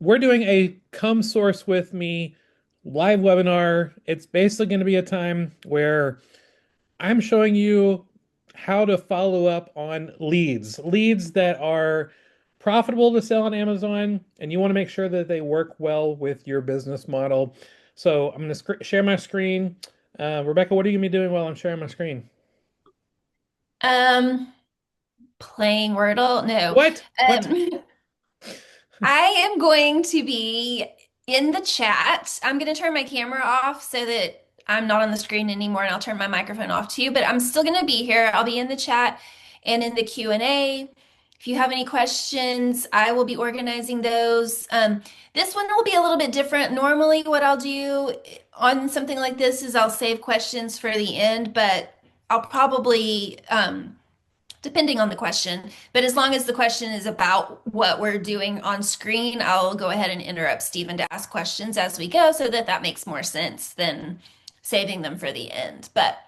we're doing a Come Source with Me live webinar. It's basically going to be a time where I'm showing you how to follow up on leads that are profitable to sell on Amazon, and you want to make sure that they work well with your business model. So I'm going to share my screen. Rebecca, what are you going to be doing while I'm sharing my screen? Um, Playing Wordle? No. What? What? Um, I am going to be in the chat. I'm going to turn my camera off so that I'm not on the screen anymore, and I'll turn my microphone off too, but I'm still going to be here. I'll be in the chat and in the Q&A. If you have any questions, I will be organizing those. This one will be a little bit different. Normally, what I'll do on something like this is I'll save questions for the end, but I'll probably depending on the question. But as long as the question is about what we're doing on screen, I'll go ahead and interrupt Stephen to ask questions as we go so that that makes more sense than saving them for the end. But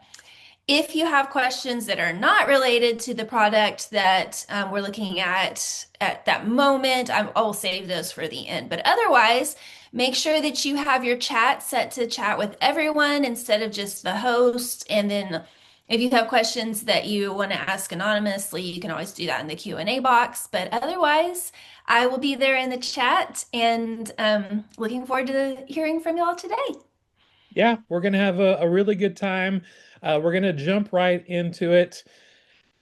if you have questions that are not related to the product that we're looking at that moment, I will save those for the end. But otherwise, make sure that you have your chat set to chat with everyone instead of just the host. And then if you have questions that you want to ask anonymously, you can always do that in the Q&A box. But otherwise, I will be there in the chat and looking forward to hearing from y'all today. Yeah, we're going to have a really good time. We're going to jump right into it.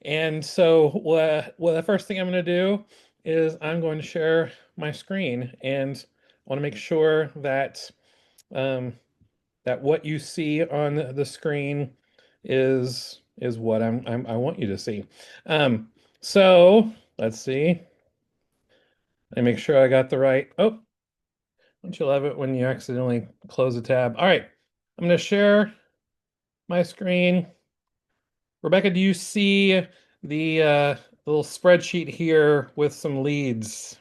And so, the first thing I'm going to do is I'm going to share my screen, and I want to make sure that um, that what you see on the screen is what I want you to see. Um, so let's see. I make sure I got the right. Oh, don't you love it when you accidentally close a tab? All right, I'm going to share my screen. Rebecca, do you see the little spreadsheet here with some leads?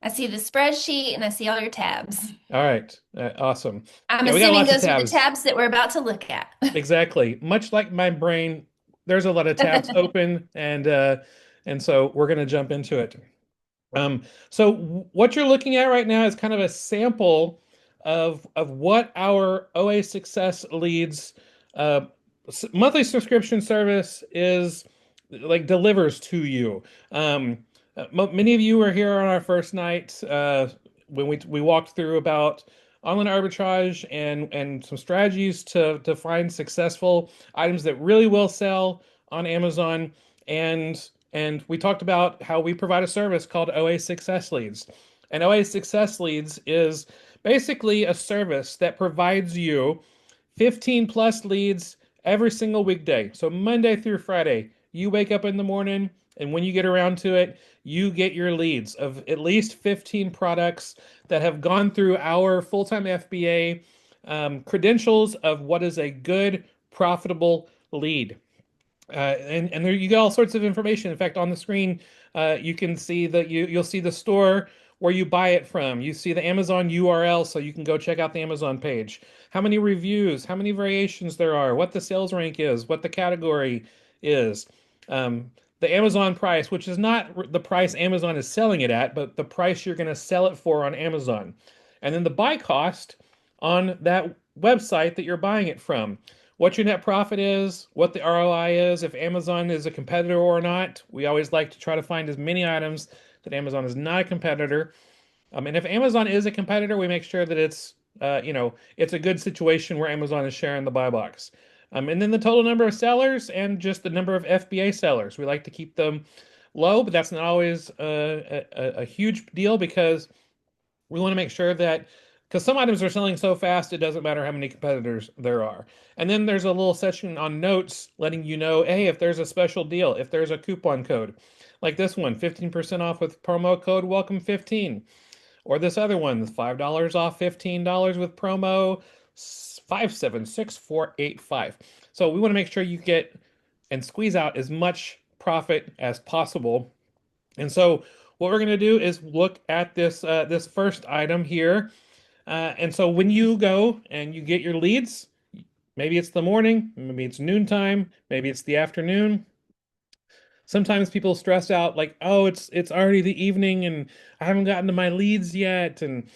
I see the spreadsheet and I see all your tabs. All right, awesome. I'm Yeah, we got assuming lots of those are the tabs. tabs that we're about to look at. Exactly. Much like my brain, there's a lot of tabs open, and so we're going to jump into it. So what you're looking at right now is kind of a sample of what our OA Success Leads uh, monthly subscription service is like delivers to you. Many of you were here on our first night when we walked through about online arbitrage and some strategies to find successful items that really will sell on Amazon and we talked about how we provide a service called OA Success Leads. And OA Success Leads is basically a service that provides you 15 plus leads every single weekday. So Monday through Friday, you wake up in the morning, and when you get around to it, you get your leads of at least 15 products that have gone through our full-time FBA credentials of what is a good, profitable lead. And there you get all sorts of information. In fact, on the screen, you can see that you'll see the store where you buy it from. You see the Amazon URL, so you can go check out the Amazon page. How many reviews, how many variations there are, what the sales rank is, what the category is. The Amazon price, which is not the price Amazon is selling it at, but the price you're going to sell it for on Amazon. And then the buy cost on that website that you're buying it from, what your net profit is, what the ROI is, if Amazon is a competitor or not. We always like to try to find as many items that Amazon is not a competitor. And if Amazon is a competitor, we make sure that it's a good situation where Amazon is sharing the buy box. And then the total number of sellers and just the number of FBA sellers. We like to keep them low, but that's not always a huge deal because we want to make sure that because some items are selling so fast, it doesn't matter how many competitors there are. And then there's a little section on notes letting you know, hey, if there's a special deal, if there's a coupon code, like this one, 15% off with promo code welcome 15. Or this other one, $5 off $15 with promo 576485. So we want to make sure you get and squeeze out as much profit as possible. And so what we're going to do is look at this first item here. And so when you go and you get your leads, maybe it's the morning, maybe it's noontime, maybe it's the afternoon. sometimes people stress out like, oh, it's already the evening and I haven't gotten to my leads yet, and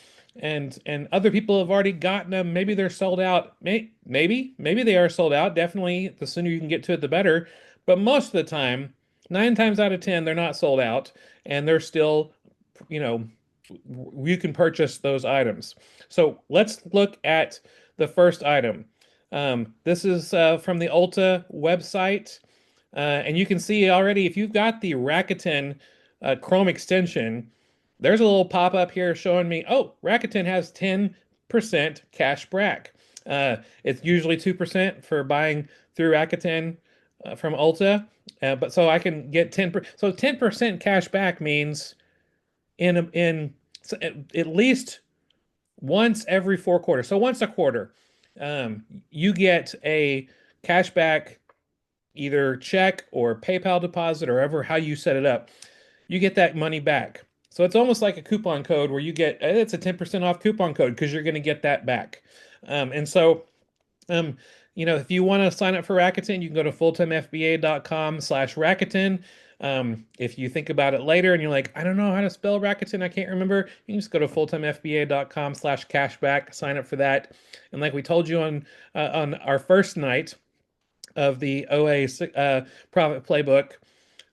other people have already gotten them. Maybe they're sold out. Maybe they are sold out. Definitely, the sooner you can get to it, the better. But most of the time, 9 times out of 10, they're not sold out, and they're still, you know, you can purchase those items. So let's look at the first item. This is from the Ulta website. And you can see already if you've got the Rakuten Chrome extension, there's a little pop-up here showing me, oh, Rakuten has 10% cash back. It's usually 2% for buying through Rakuten from Ulta. But so I can get 10%. So 10% cash back means in at least once every 4 quarters. So once a quarter, you get a cashback either check or PayPal deposit or ever how you set it up. You get that money back. So it's almost like a coupon code where you get it's a 10% off coupon code because you're going to get that back. And so um, if you want to sign up for Rakuten, you can go to fulltimefba.com/Rakuten. If you think about it later and you're like, I don't know how to spell Rakuten, I can't remember, you can just go to fulltimefba.com/cashback, sign up for that. And like we told you on our first night of the OA Profit Playbook,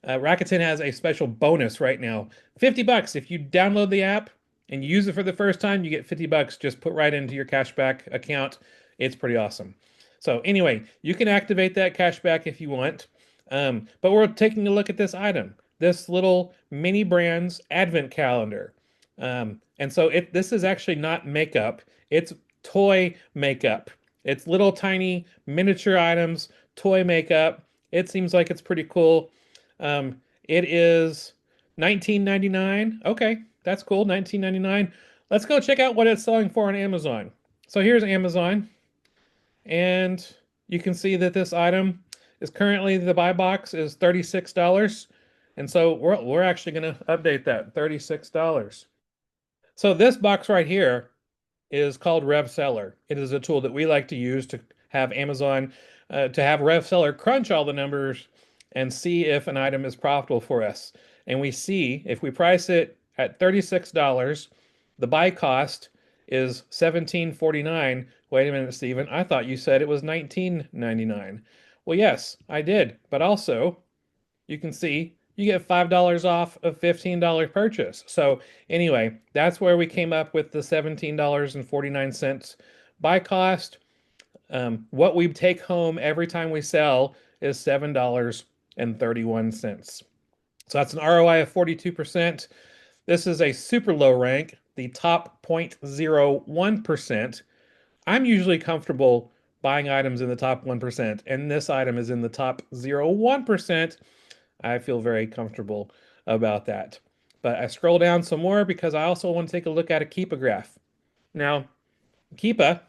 Rakuten has a special bonus right now. $50 if you download the app and use it for the first time, you get $50 just put right into your cashback account. It's pretty awesome. So anyway, you can activate that cashback if you want. But we're taking a look at this item, this little mini brands advent calendar. And so this is actually not makeup, it's toy makeup. It's little tiny miniature items, toy makeup. It seems like it's pretty cool. It is 19.99. Okay, that's cool. 19.99. Let's go check out what it's selling for on Amazon. So here's Amazon, and you can see that this item is currently the buy box is $36. And so we're actually going to update that $36. So this box right here is called RevSeller. It is a tool that we like to use to have Amazon, to have RevSeller crunch all the numbers and see if an item is profitable for us. And we see if we price it at $36, the buy cost is $17.49. Wait a minute, Stephen. I thought you said it was $19.99. Well, yes, I did. But also, you can see you get $5 off of $15 purchase. So anyway, that's where we came up with the $17.49 buy cost. What we take home every time we sell is $7.31. So that's an ROI of 42%. This is a super low rank, the top 0.01%. I'm usually comfortable buying items in the top 1%, and this item is in the top 0.01%. I feel very comfortable about that. But I scroll down some more because I also want to take a look at a Keepa graph. Now, Keepa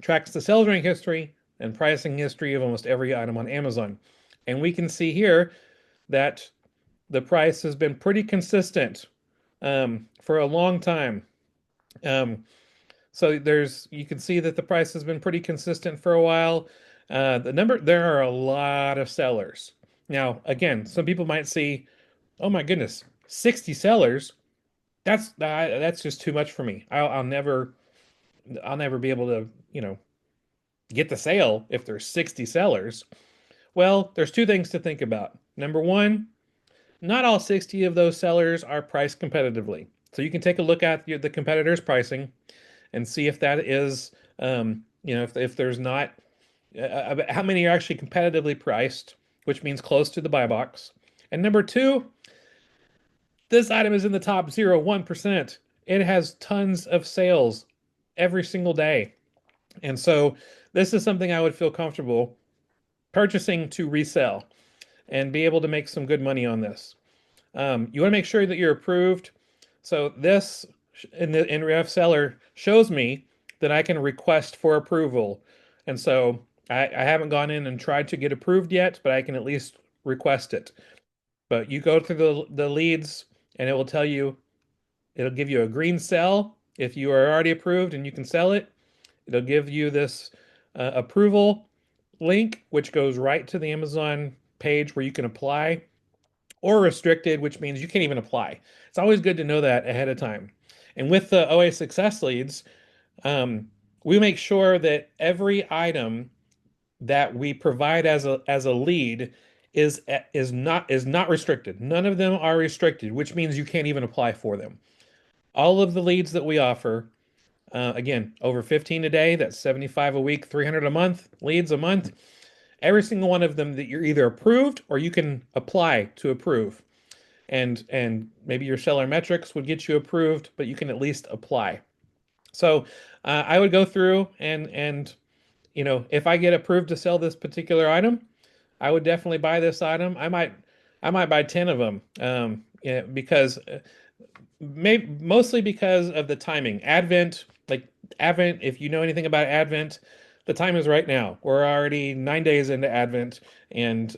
tracks the sales rank history and pricing history of almost every item on Amazon. And we can see here that the price has been pretty consistent for a long time. So you can see that the price has been pretty consistent for a while. There are a lot of sellers. Now, again, some people might see, oh my goodness, 60 sellers. That's just too much for me. I'll never be able to, get the sale if there's 60 sellers. Well, there's two things to think about. Number one, not all 60 of those sellers are priced competitively. So you can take a look at the competitor's pricing and see if that is, if there's not, how many are actually competitively priced, which means close to the buy box. And number two, this item is in the top 0.01%. It has tons of sales every single day. And so this is something I would feel comfortable purchasing to resell and be able to make some good money on this. You want to make sure that you're approved. So this in RevSeller shows me that I can request for approval. And so I haven't gone in and tried to get approved yet, but I can at least request it. But you go through the leads and it will tell you, it'll give you a green cell if you are already approved and you can sell it. It'll give you this approval link, which goes right to the Amazon page where you can apply. or restricted, which means you can't even apply. It's always good to know that ahead of time. And with the OA success leads, um, we make sure that every item that we provide as a lead is not restricted. None of them are restricted, which means you can't even apply for them. All of the leads that we offer, again, over 15 a day, that's 75 a week, 300 a month, leads a month. Every single one of them that you're either approved or you can apply to approve. And maybe your seller metrics would get you approved, but you can at least apply. So I would go through and if I get approved to sell this particular item, I would definitely buy this item. I might buy 10 of them. Yeah, because mostly because of the timing. Advent, if you know anything about Advent, the time is right now. We're already 9 days into Advent, and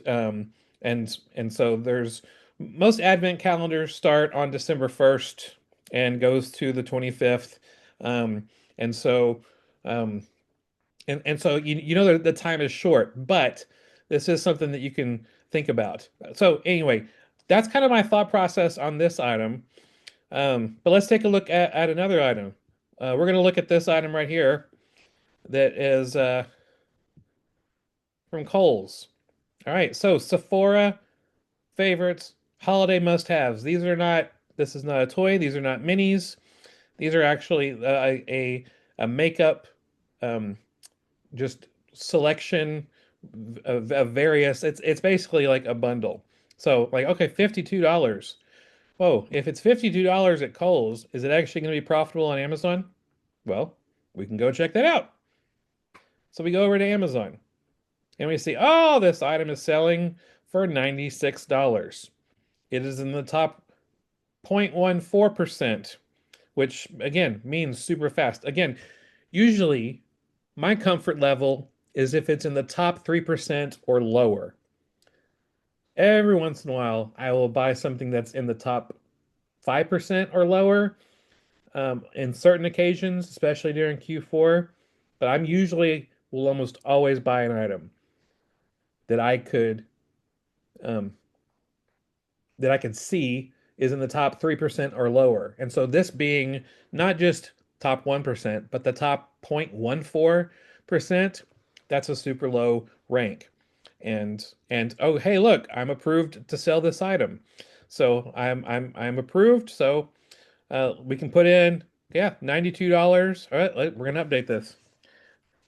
so there's most Advent calendars start on December 1st and goes to the 25th. And so um, and so you know the time is short, but this is something that you can think about. So anyway, that's kind of my thought process on this item. But let's take a look at another item. We're going to look at this item right here that is from Kohl's. All right, so Sephora favorites, holiday must-haves. This is not a toy. These are not minis. These are actually a makeup um, just selection of various. It's basically like a bundle. So like, okay, $52. Whoa, if it's $52 at Kohl's, is it actually going to be profitable on Amazon? Well, we can go check that out. So we go over to Amazon and we see, oh, this item is selling for $96. It is in the top 0.14%, which again means super fast. Again, usually my comfort level is if it's in the top 3% or lower. Every once in a while, I will buy something that's in the top 5% or lower in certain occasions, especially during Q4. But I'm usually will almost always buy an item that I could um, that I can see is in the top 3% or lower. And so this being not just top 1%, but the top 0.14%, that's a super low rank. And oh, hey, look, I'm approved to sell this item. So I'm approved. So we can put in, yeah, $92. All right, we're gonna update this.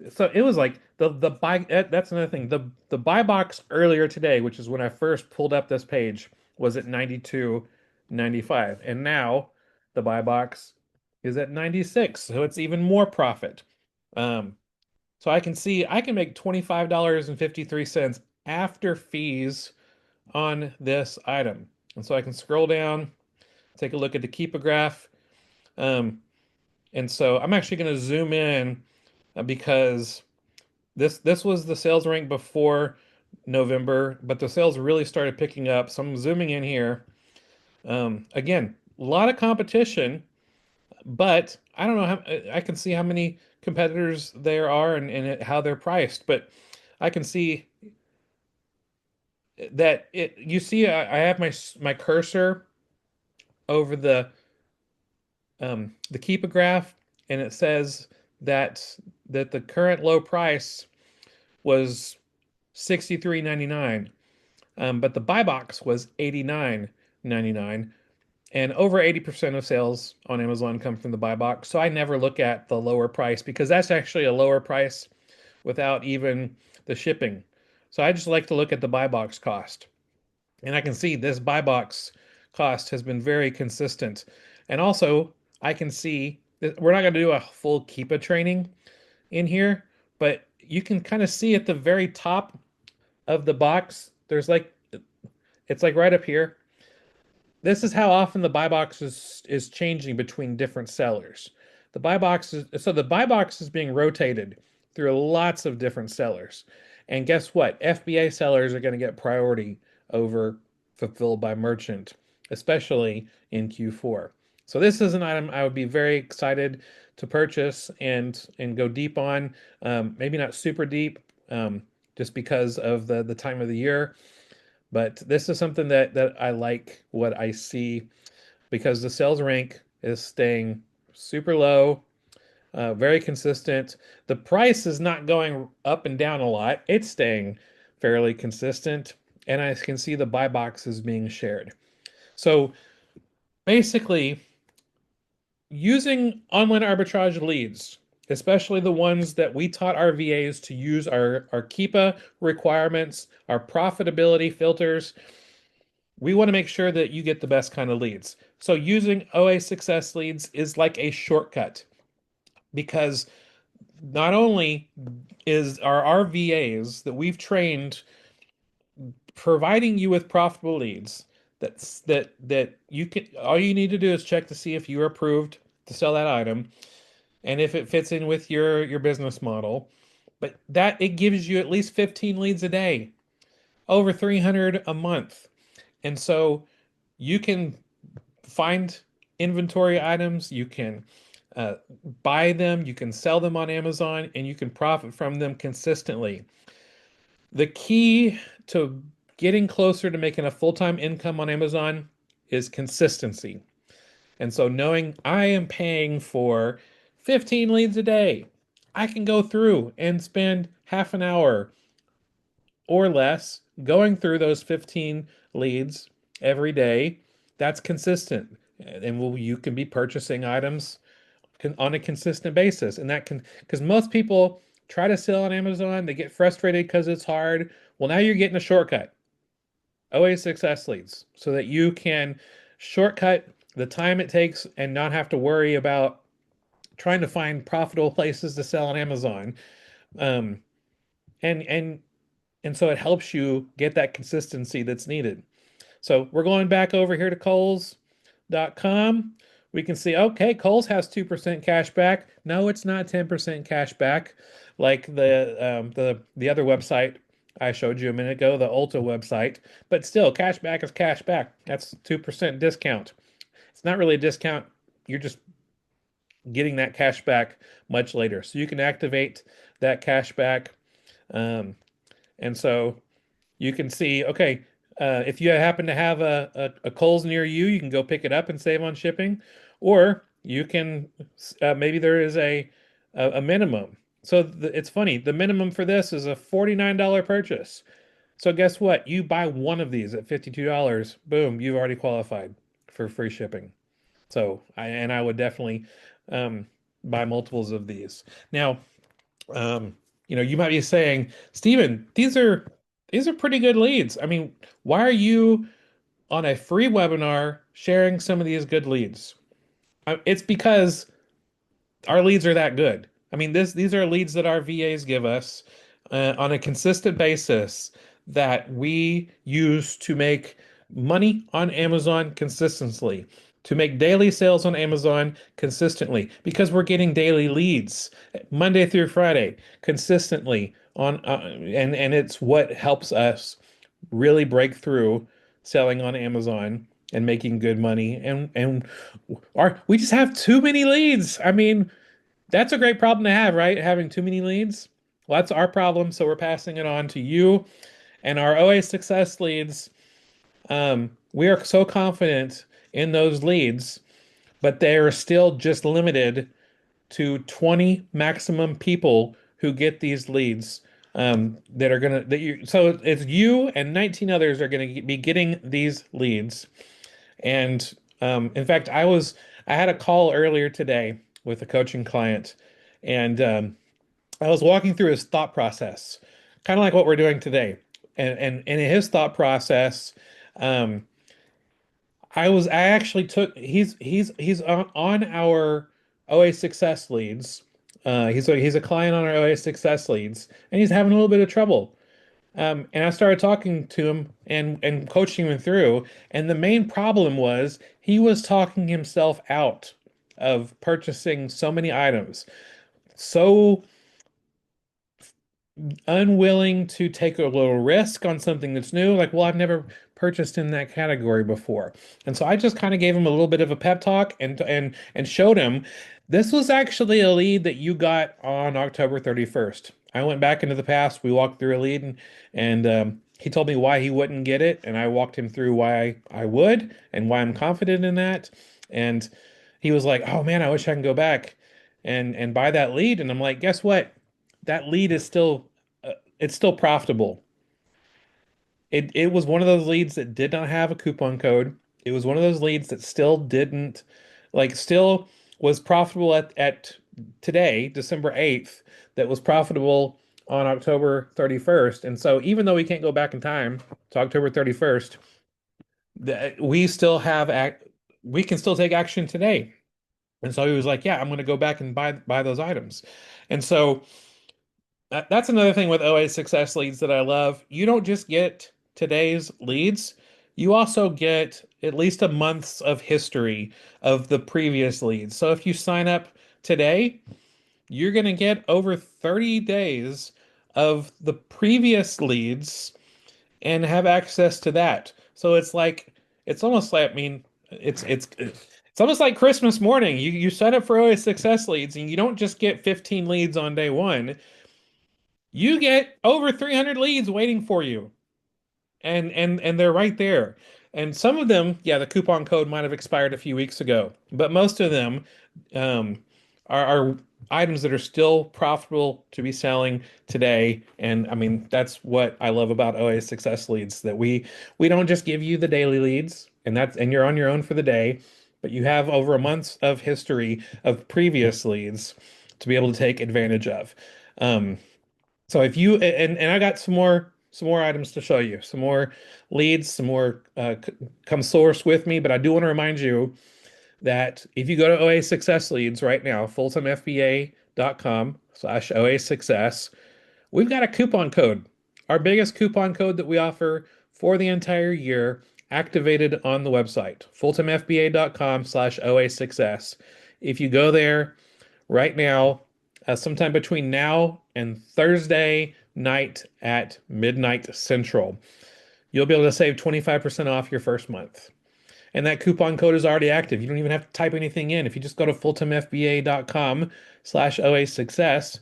So it was like the buy. That's another thing. The buy box earlier today, which is when I first pulled up this page, was at 92.95, and now the buy box is at 96. So it's even more profit. Um, so I can see I can make $25.53 after fees on this item, and so I can scroll down, take a look at the Keep a Graph. Um, and so I'm actually going to zoom in because this was the sales rank before November, but the sales really started picking up. So I'm zooming in here. Again, a lot of competition, but I don't know how I can see how many competitors there are and how they're priced, but I can see that you see I have my cursor over the keep a graph, and it says that the current low price was 63.99, but the buy box was 89.99, and over 80% of sales on Amazon come from the buy box. So I never look at the lower price because that's actually a lower price without even the shipping. So I just like to look at the buy box cost. And I can see this buy box cost has been very consistent. And also, I can see that we're not going to do a full Keepa training in here, but you can kind of see at the very top of the box, it's like right up here. This is how often the buy box is changing between different sellers. The buy box is being rotated through lots of different sellers. And guess what? FBA sellers are going to get priority over fulfilled by merchant, especially in Q4. So this is an item I would be very excited to purchase and go deep on. Maybe not super deep, just because of the time of the year, But this is something that I like what I see because the sales rank is staying super low, very consistent. The price is not going up and down a lot. It's staying fairly consistent, and I can see the buy boxes being shared. So basically, using online arbitrage leads, especially the ones that we taught our VAs to use our KEPA requirements, our profitability filters, we want to make sure that you get the best kind of leads. So using OA success leads is like a shortcut because not only is our VAs that we've trained providing you with profitable leads, that you can all you need to do is check to see if you're approved to sell that item and if it fits in with your business model. But that it gives you at least 15 leads a day, over 300 a month. And so you can find inventory items, you can uh, buy them, you can sell them on Amazon, and you can profit from them consistently. The key to getting closer to making a full-time income on Amazon is consistency. And so knowing I am paying for 15 leads a day, I can go through and spend half an hour or less going through those 15 leads every day. That's consistent. And you can be purchasing items on a consistent basis. And that can, because most people try to sell on Amazon, they get frustrated because it's hard. Well, now you're getting a shortcut, OA success leads, so that you can shortcut the time it takes and not have to worry about trying to find profitable places to sell on Amazon. Um, and and and so it helps you get that consistency that's needed. So we're going back over here to Kohl's.com. We can see, okay, Kohl's has 2% cash back. No, it's not 10% cash back like the other website I showed you a minute ago, the Ulta website. But still, cash back is cash back. That's 2% discount. It's not really a discount. You're just getting that cash back much later. So you can activate that cash back. Um, and so you can see, okay, if you happen to have a Kohl's near you, you can go pick it up and save on shipping, or you can maybe there is a minimum. So it's funny. The minimum for this is a $49 purchase. So guess what? You buy one of these at $52, boom, you've already qualified for free shipping. So I would definitely um, buy multiples of these. Now, um, you might be saying, Stephen, these are pretty good leads. I mean, why are you on a free webinar sharing some of these good leads? It's because our leads are that good. I mean, these are leads that our VAs give us on a consistent basis that we use to make money on Amazon consistently, to make daily sales on Amazon consistently, because we're getting daily leads Monday through Friday consistently on, and it's what helps us really break through selling on Amazon and making good money. And we just have too many leads. I mean, that's a great problem to have, right? Having too many leads. Well, that's our problem, so we're passing it on to you and our OA success leads. We are so confident in those leads, but they are still just limited to 20 maximum people who get these leads. That are gonna that you so it's you and 19 others are gonna be getting these leads. And in fact, I had a call earlier today with a coaching client, and I was walking through his thought process, kind of like what we're doing today. And in his thought process, um, I actually took he's on our OA success leads. He's a client on our OA success leads, and he's having a little bit of trouble. And I started talking to him and coaching him through. And the main problem was he was talking himself out of purchasing so many items, so unwilling to take a little risk on something that's new. Like, well, I've never purchased in that category before. And so I just kind of gave him a little bit of a pep talk and showed him this was actually a lead that you got on October 31st. I went back into the past, we walked through a lead and He told me why he wouldn't get it, and I walked him through why I would and why I'm confident in that. And he was like, "Oh man, I wish I can go back and buy that lead." And I'm like, "Guess what? That lead is still it's still profitable. It was one of those leads that did not have a coupon code. It was one of those leads that still didn't still was profitable at today, December 8th, that was profitable on October 31st. And so even though we can't go back in time to October 31st, we still have act we can still take action today. And so he was like, "Yeah, I'm going to go back and buy those items." And so that's another thing with OA success leads that I love. You don't just get today's leads, you also get at least a month's of history of the previous leads. So if you sign up today, you're going to get over 30 days of the previous leads and have access to that. So it's almost like, I mean, it's almost like Christmas morning. You sign up for OA success leads and you don't just get 15 leads on day one. You get over 300 leads waiting for you, and they're right there. And some of them, yeah, the coupon code might have expired a few weeks ago, but most of them um, are items that are still profitable to be selling today. And I mean, that's what I love about OA Success Leads, that we don't just give you the daily leads, and you're on your own for the day, but you have over a month of history of previous leads to be able to take advantage of. Um, so if you and I got some more items to show you, some more leads, some more come source with me. But I do want to remind you that if you go to OA Success Leads right now, fulltimefba.com/OA Success, we've got a coupon code, our biggest coupon code that we offer for the entire year, activated on the website, fulltimefba.com/OA Success. If you go there right now, sometime between now and Thursday night at midnight Central, you'll be able to save 25% off your first month. And that coupon code is already active. You don't even have to type anything in. If you just go to fulltimefba.com/OA success,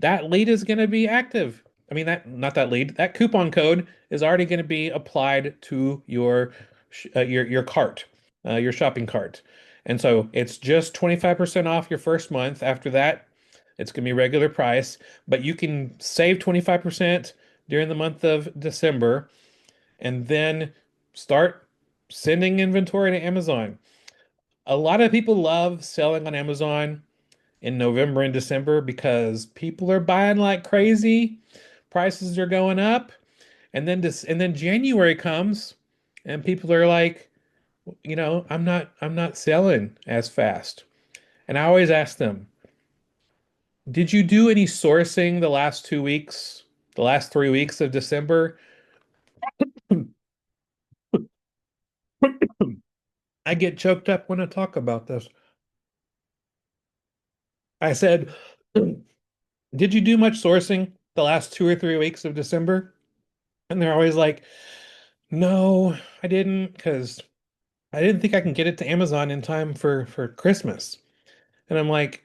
that lead is going to be active. I mean, that not that lead, that coupon code is already going to be applied to your cart, your shopping cart. And so it's just 25% off your first month. After that, it's going to be regular price, but you can save 25% during the month of December and then start sending inventory to Amazon. A lot of people love selling on Amazon in November and December because people are buying like crazy. Prices are going up, and then January comes and people are like, I'm not selling as fast. And I always ask them, "Did you do any sourcing the last 2 weeks, the last 3 weeks of December?" I get choked up when I talk about this. I said, "Did you do much sourcing the last 2 or 3 weeks of December?" And they're always like, "No, I didn't, because I didn't think I can get it to Amazon in time for Christmas." And I'm like,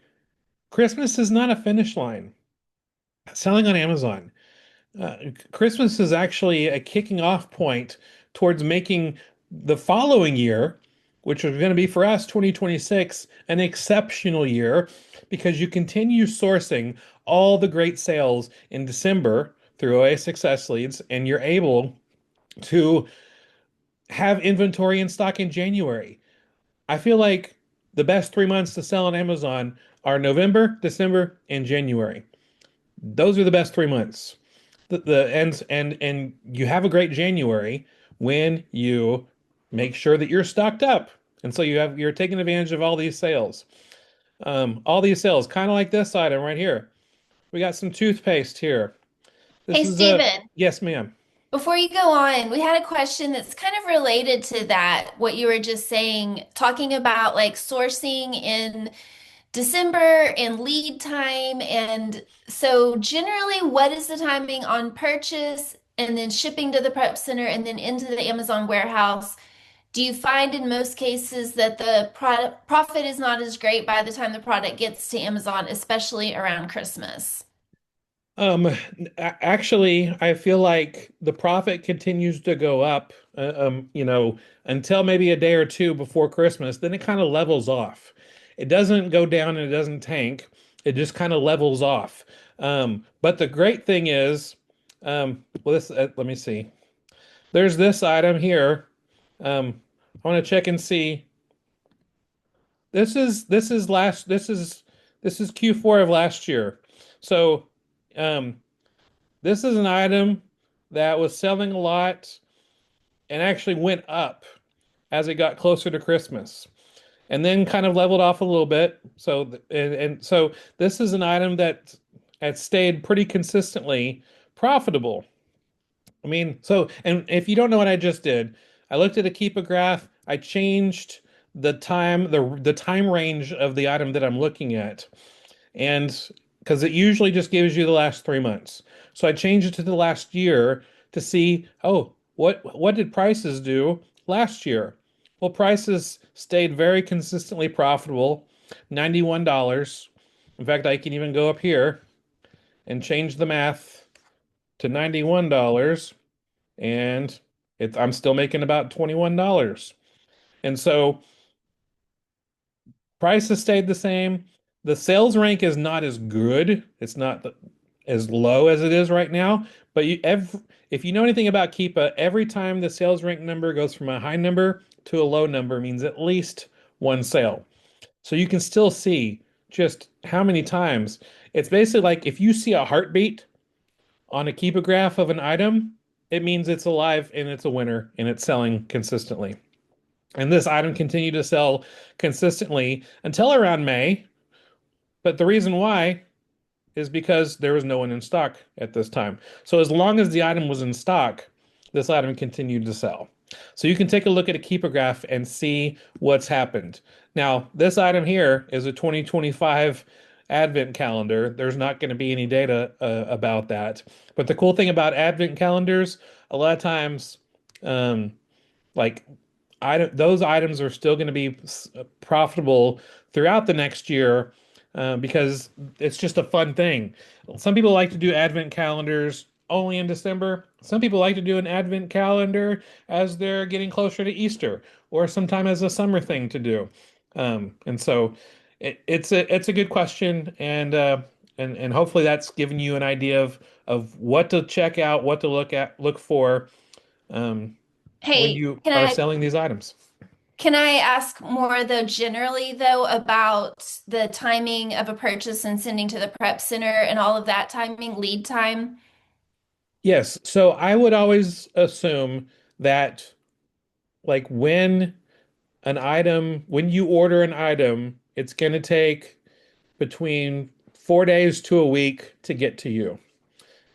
Christmas is not a finish line. Selling on Amazon. Christmas is actually a kicking off point towards making the following year, which is going to be for us 2026, an exceptional year because you continue sourcing all the great sales in December through OA Success Leads, and you're able to have inventory in stock in January. I feel like the best 3 months to sell on Amazon are November, December, and January. Those are the best 3 months. And you have a great January when you make sure that you're stocked up. And so you're taking advantage of all these sales, kind of like this item right here. We got some toothpaste here. This Hey, is a Steven, yes, ma'am. before you go on, we had a question that's kind of related to that, what you were just saying, talking about like sourcing in December and lead time. And so, generally, what is the timing on purchase and then shipping to the prep center and then into the Amazon warehouse? Do you find in most cases that the product profit is not as great by the time the product gets to Amazon, especially around Christmas? Actually, I feel like the profit continues to go up, until maybe a day or two before Christmas. Then it kind of levels off. It doesn't go down and it doesn't tank. It just kind of levels off. But the great thing is, well, let me see. There's this item here. I want to check and see. This is Q4 of last year. So, um, this is an item that was selling a lot and actually went up as it got closer to Christmas, and then kind of leveled off a little bit. So this is an item that had stayed pretty consistently profitable. I mean, and if you don't know what I just did, I looked at a Keepa graph. I changed the time range of the item that I'm looking at, and because it usually just gives you the last 3 months. So I changed it to the last year to see, oh, what did prices do last year? Well, prices stayed very consistently profitable, $91. In fact, I can even go up here and change the math to $91, and I'm still making about $21. And so price has stayed the same. The sales rank is not as good. It's not as low as it is right now. But if you know anything about Keepa, every time the sales rank number goes from a high number to a low number means at least one sale. So you can still see just how many times. It's basically like if you see a heartbeat on a Keepa graph of an item, it means it's alive and it's a winner and it's selling consistently. And this item continued to sell consistently until around May. But the reason why is because there was no one in stock at this time. So as long as the item was in stock, this item continued to sell. So you can take a look at a Keepa graph and see what's happened. Now, this item here is a 2025 Advent calendar. There's not going to be any data about that. But the cool thing about Advent calendars, a lot of times, um, like those items are still going to be profitable throughout the next year, because it's just a fun thing. Some people like to do advent calendars only in December. Some people like to do an advent calendar as they're getting closer to Easter, or sometime as a summer thing to do. And so it's a good question, and hopefully that's given you an idea of what to check out, what to look for, um, when Hey, you are selling these items. can I ask more though, generally though, about the timing of a purchase and sending to the prep center and all of that timing, lead time? Yes, so I would always assume that, like, when you order an item, it's going to take between 4 days to a week to get to you,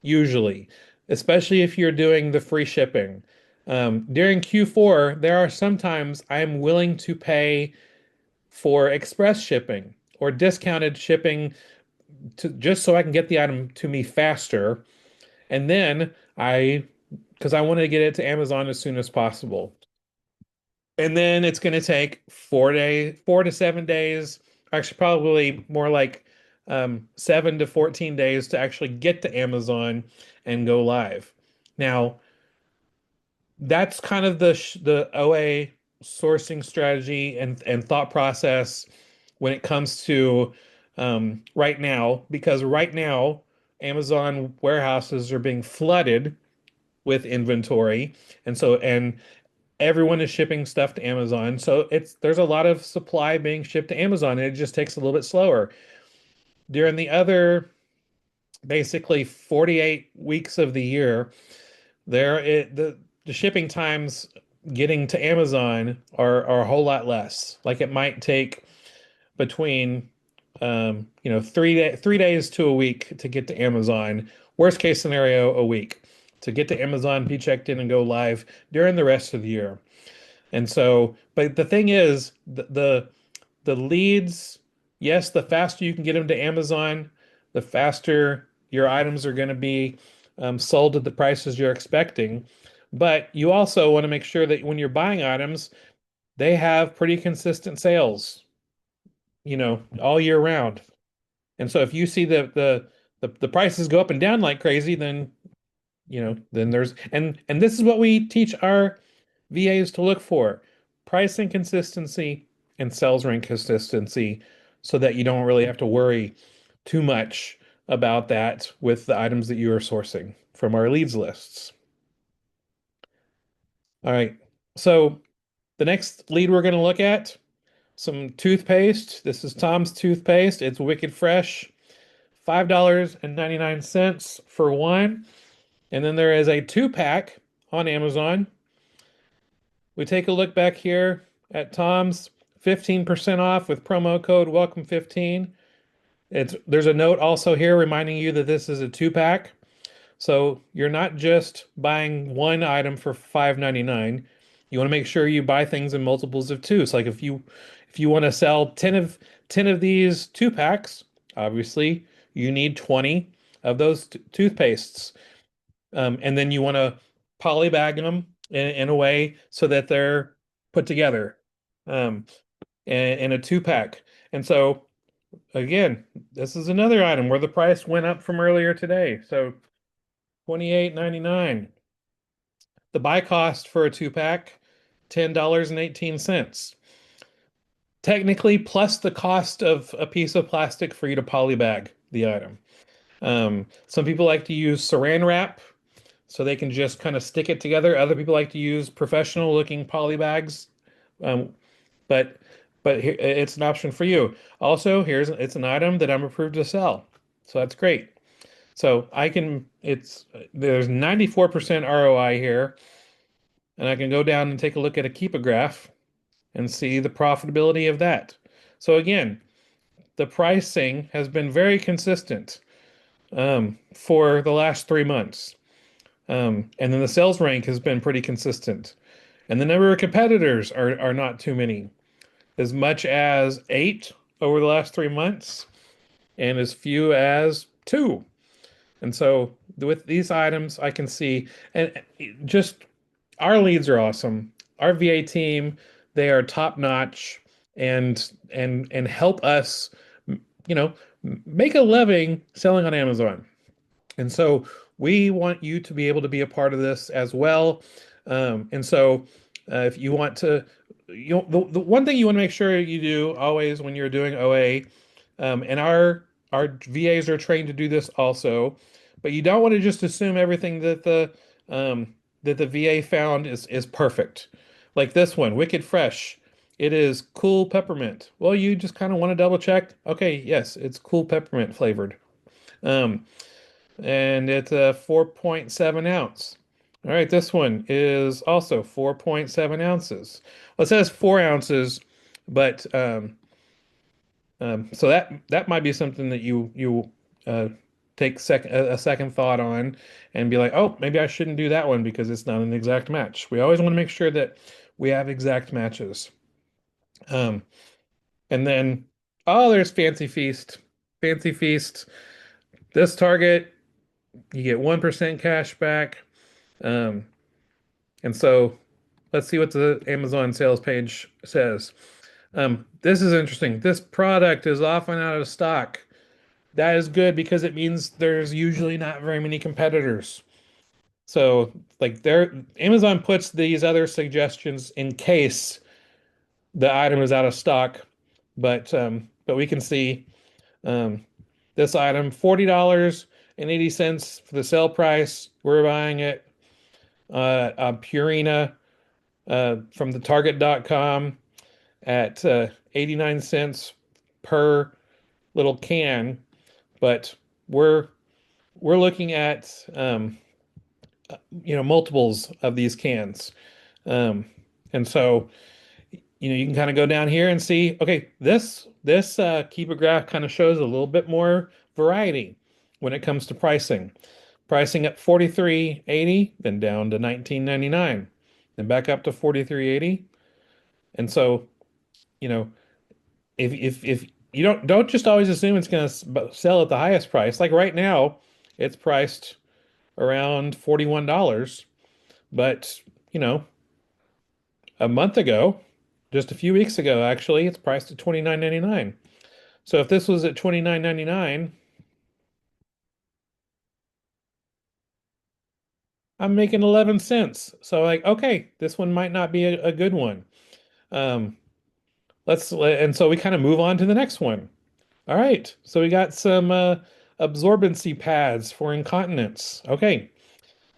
usually, especially if you're doing the free shipping. During Q4, there are sometimes I'm willing to pay for express shipping or discounted shipping just so I can get the item to me faster. And then because I wanted to get it to Amazon as soon as possible. And then it's going to take 4 to 7 days, actually probably more like 7 to 14 days to actually get to Amazon and go live. Now, that's kind of the OA sourcing strategy and thought process when it comes to, right now, because right now Amazon warehouses are being flooded with inventory, and everyone is shipping stuff to Amazon. So there's a lot of supply being shipped to Amazon, and it just takes a little bit slower. During the other basically 48 weeks of the year, the shipping times getting to Amazon are a whole lot less. Like it might take between 3 days to a week to get to Amazon. Worst case scenario, a week to get to Amazon, be checked in, and go live during the rest of the year. And so, but the thing is, the leads, yes, the faster you can get them to Amazon, the faster your items are going to be sold at the prices you're expecting. But you also want to make sure that when you're buying items, they have pretty consistent sales, all year round. And so if you see the prices go up and down like crazy, then then there's and this is what we teach our VAs to look for: pricing consistency and sales rank consistency, so that you don't really have to worry too much about that with the items that you are sourcing from our leads lists. All right. So the next lead we're going to look at, some toothpaste. This is Tom's toothpaste. It's wicked fresh, $5.99 for one. And then there is a two-pack on Amazon. We take a look back here at Tom's, 15% off with promo code welcome15. There's a note also here reminding you that this is a two-pack. So you're not just buying one item for $5.99. You want to make sure you buy things in multiples of two. So like if you want to sell 10 of these two packs, obviously you need 20 of those toothpastes. And then you want to polybag them in a way so that they're put together in a two pack. And so again, this is another item where the price went up from earlier today. So 28.99. The buy cost for a two pack, $10.18. Technically, plus the cost of a piece of plastic for you to polybag the item. Some people like to use saran wrap so they can just kind of stick it together. Other people like to use professional looking poly bags. Um, but here, it's an option for you. Also, it's an item that I'm approved to sell. So that's great. So there's 94% ROI here, and I can go down and take a look at a Keepa graph and see the profitability of that. So again, the pricing has been very consistent for the last 3 months. And then the sales rank has been pretty consistent. And the number of competitors are not too many, as much as 8 over the last 3 months, and as few as 2. And so with these items, I can see, and just our leads are awesome. Our VA team, they are top notch and help us, you know, make a living selling on Amazon. And so we want you to be able to be a part of this as well. And so if you want to, the one thing you want to make sure you do always when you're doing OA, and our VAs are trained to do this also, but you don't want to just assume everything that the VA found is perfect. Like this one, Wicked Fresh. It is cool peppermint. Well, you just kind of want to double check. Okay, yes, it's cool peppermint flavored. Um, and it's a 4.7 ounce. All right, this one is also 4.7 ounces. Well, it says 4 ounces, but so that might be something that you take a second thought on and be like, oh, maybe I shouldn't do that one because it's not an exact match. We always want to make sure that we have exact matches. Um, and then, oh, there's Fancy Feast. Fancy Feast. This Target, you get 1% cash back. Um, and so let's see what the Amazon sales page says. This is interesting. This product is often out of stock. That is good because it means there's usually not very many competitors. So like Amazon puts these other suggestions in case the item is out of stock, but we can see um, this item, $40.80 for the sale price. We're buying it Purina from the Target.com at 89 cents per little can, but we're looking at multiples of these cans. And so you can kind of go down here and see, okay, this Keepa graph kind of shows a little bit more variety when it comes to pricing. Pricing at 43.80, then down to 19.99, then back up to 43.80. And so, you know, if you don't just always assume it's going to sell at the highest price. Like right now, it's priced around $41, but a month ago, just a few weeks ago, actually, it's priced at $29.99. So if this was at $29.99, I'm making 11 cents. So like, okay, this one might not be a good one. Um, and so we kind of move on to the next one. All right. So we got some absorbency pads for incontinence. Okay.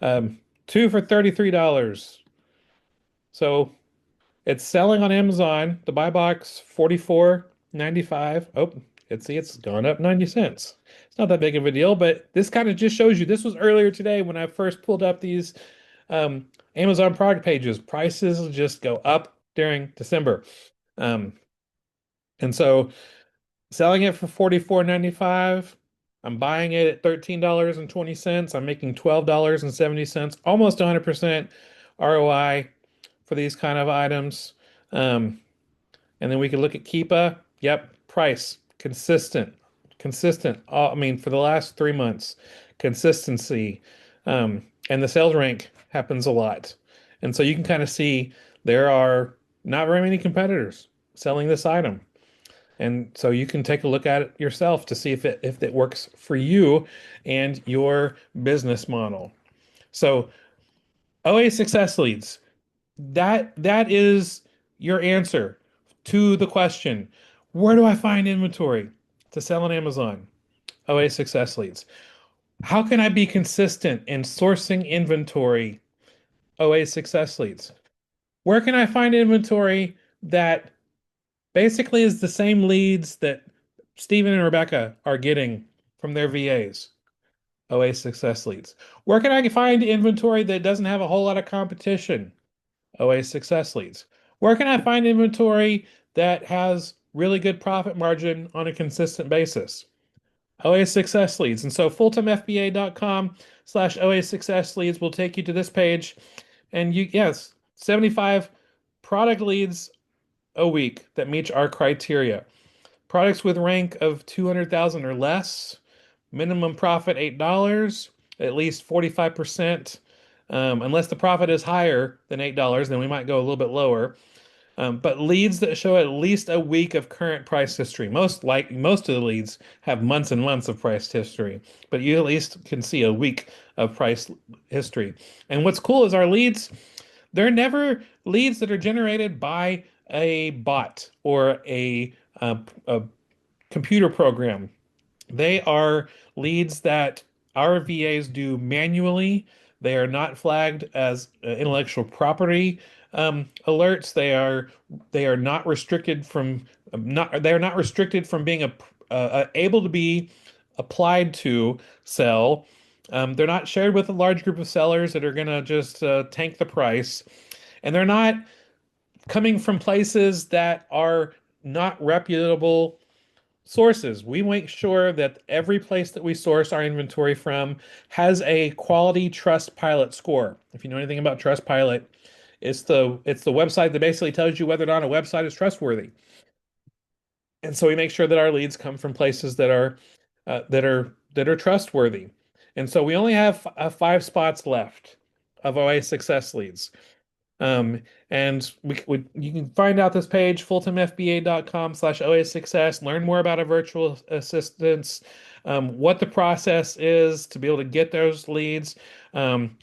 Um, two for $33. So it's selling on Amazon. The buy box 44.95. Oh, it's gone up 90 cents. It's not that big of a deal, but this kind of just shows you this was earlier today when I first pulled up these um, Amazon product pages. Prices just go up during December. Um, and so selling it for 44.95. I'm buying it at $13.20. I'm making $12.70, almost 100% ROI for these kind of items. Um, and then we can look at Keepa. Yep, price consistent, consistent. I mean, for the last 3 months, consistency. And the sales rank happens a lot. And so you can kind of see there are not very many competitors selling this item. And so you can take a look at it yourself to see if it works for you and your business model. So OA success leads. That is your answer to the question, where do I find inventory to sell on Amazon? OA success leads. How can I be consistent in sourcing inventory? OA success leads. Where can I find inventory that basically is the same leads that Stephen and Rebecca are getting from their VAs? OA success leads. Where can I find inventory that doesn't have a whole lot of competition? OA success leads. Where can I find inventory that has really good profit margin on a consistent basis? OA success leads. And so fulltimefba.com/OA success leads will take you to this page. And yes, 75 product leads a week that meet our criteria. Products with rank of 200,000 or less, minimum profit $8, at least 45%. Unless the profit is higher than $8, then we might go a little bit lower. But leads that show at least a week of current price history. Most of the leads have months and months of price history, but you at least can see a week of price history. And what's cool is our leads, they're never leads that are generated by a bot or a computer program. They are leads that our VAs do manually. They are not flagged as intellectual property alerts. They are not restricted from not they are not restricted from being able to be applied to sell. They're not shared with a large group of sellers that are going to just tank the price, and they're not coming from places that are not reputable sources. We make sure that every place that we source our inventory from has a quality Trust Pilot score. If you know anything about Trust Pilot, it's the website that basically tells you whether or not a website is trustworthy. And so we make sure that our leads come from places that are trustworthy. And so we only have 5 spots left of OA success leads. Um, and you can find out this page, fulltimefba.com/OA success, learn more about a virtual assistants, what the process is to be able to get those leads,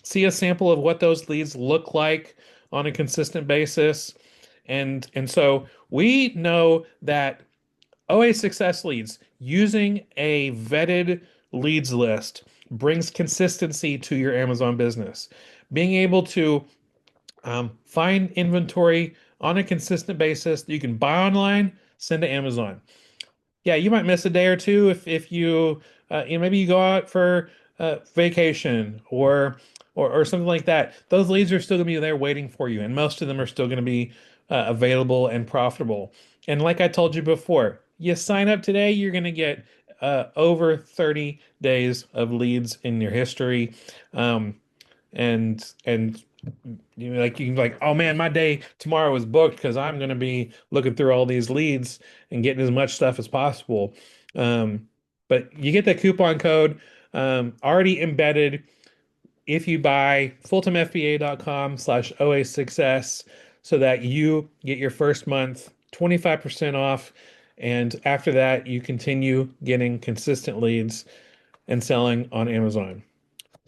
see a sample of what those leads look like on a consistent basis. And so we know that OA success leads using a vetted leads list brings consistency to your Amazon business. Being able to find inventory on a consistent basis that you can buy online, send to Amazon. Yeah, you might miss a day or two if maybe you go out for vacation or something like that. Those leads are still going to be there waiting for you, and most of them are still going to be available and profitable. And like I told you before, you sign up today, you're going to get over 30 days of leads in your history. And you can like, oh man, my day tomorrow is booked because I'm going to be looking through all these leads and getting as much stuff as possible. Um, but you get that coupon code already embedded if you buy fulltimefba.com/OA success so that you get your first month 25% off. And after that, you continue getting consistent leads and selling on Amazon.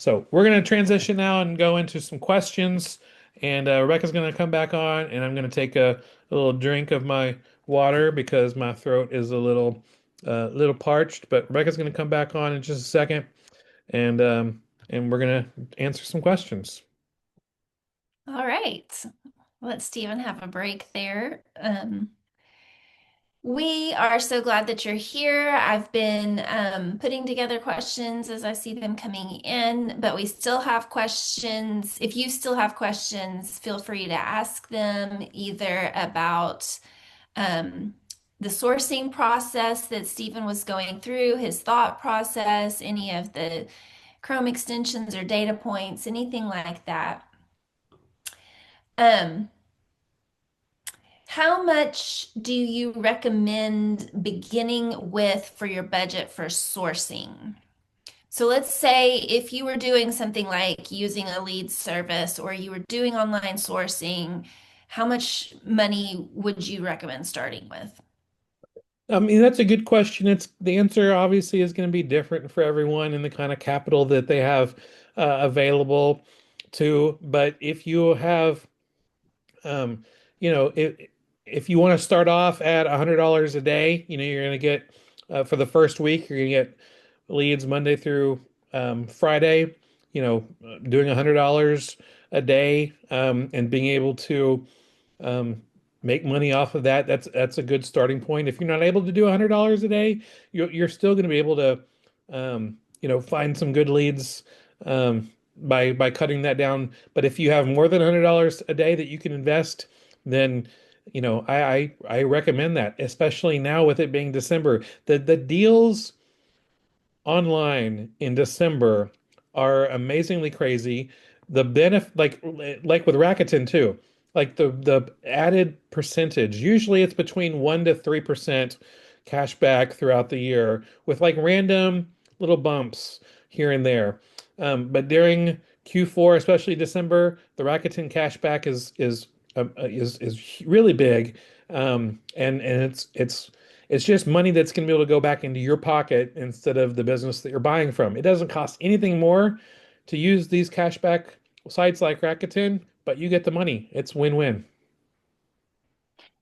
So we're going to transition now and go into some questions. And Rebecca's going to come back on, and I'm going to take a little drink of my water because my throat is a little parched. But Rebecca's going to come back on in just a second, and we're going to answer some questions. All right. Let Stephen have a break there. We are so glad that you're here. I've been putting together questions as I see them coming in, but we still have questions. If you still have questions, feel free to ask them either about um, the sourcing process that Stephen was going through, his thought process, any of the Chrome extensions or data points, anything like that. Um, How much do you recommend beginning with for your budget for sourcing? So let's say if you were doing something like using a lead service or you were doing online sourcing, how much money would you recommend starting with? I mean, that's a good question. It's the answer obviously is going to be different for everyone and the kind of capital that they have available to. But if you have Um, you know, if you want to start off at $100 a day, you're going to get for the first week, you're going to get leads Monday through Friday. Doing $100 a day and being able to um, make money off of that. That's a good starting point. If you're not able to do $100 a day, you're still going to be able to, find some good leads by cutting that down. But if you have more than $100 a day that you can invest, then I recommend that, especially now with it being December. The deals online in December are amazingly crazy. The benefit, like with Rakuten too, like the added percentage. Usually it's between 1 to 3% cash back throughout the year, with like random little bumps here and there. But during Q4, especially December, the Rakuten cash back is really big, and it's just money that's going to be able to go back into your pocket instead of the business that you're buying from. It doesn't cost anything more to use these cashback sites like Rakuten, but you get the money. It's win-win.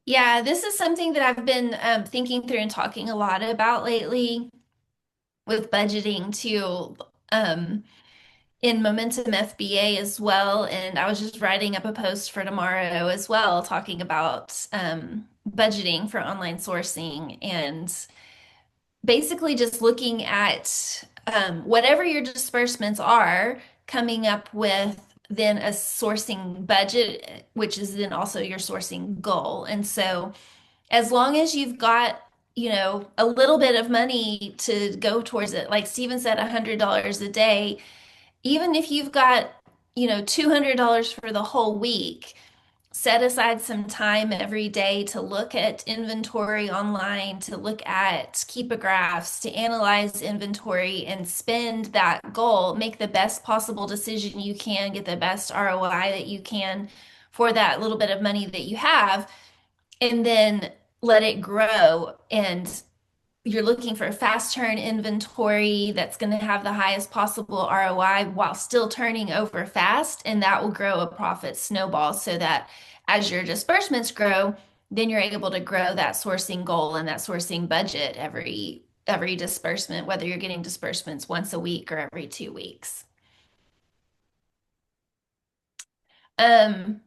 Yeah, this is something that I've been thinking through and talking a lot about lately with budgeting too. In Momentum FBA as well. And I was just writing up a post for tomorrow as well, talking about budgeting for online sourcing and basically just looking at whatever your disbursements are, coming up with then a sourcing budget, which is then also your sourcing goal. And so as long as you've got a little bit of money to go towards it, like Steven said, $100 a day, even if you've got, $200 for the whole week, set aside some time every day to look at inventory online, to look at keepagraphs, to analyze inventory and spend that goal, make the best possible decision you can, get the best ROI that you can for that little bit of money that you have, and then let it grow. And you're looking for a fast turn inventory that's going to have the highest possible ROI while still turning over fast, and that will grow a profit snowball so that as your disbursements grow, then you're able to grow that sourcing goal and that sourcing budget every disbursement, whether you're getting disbursements once a week or every 2 weeks.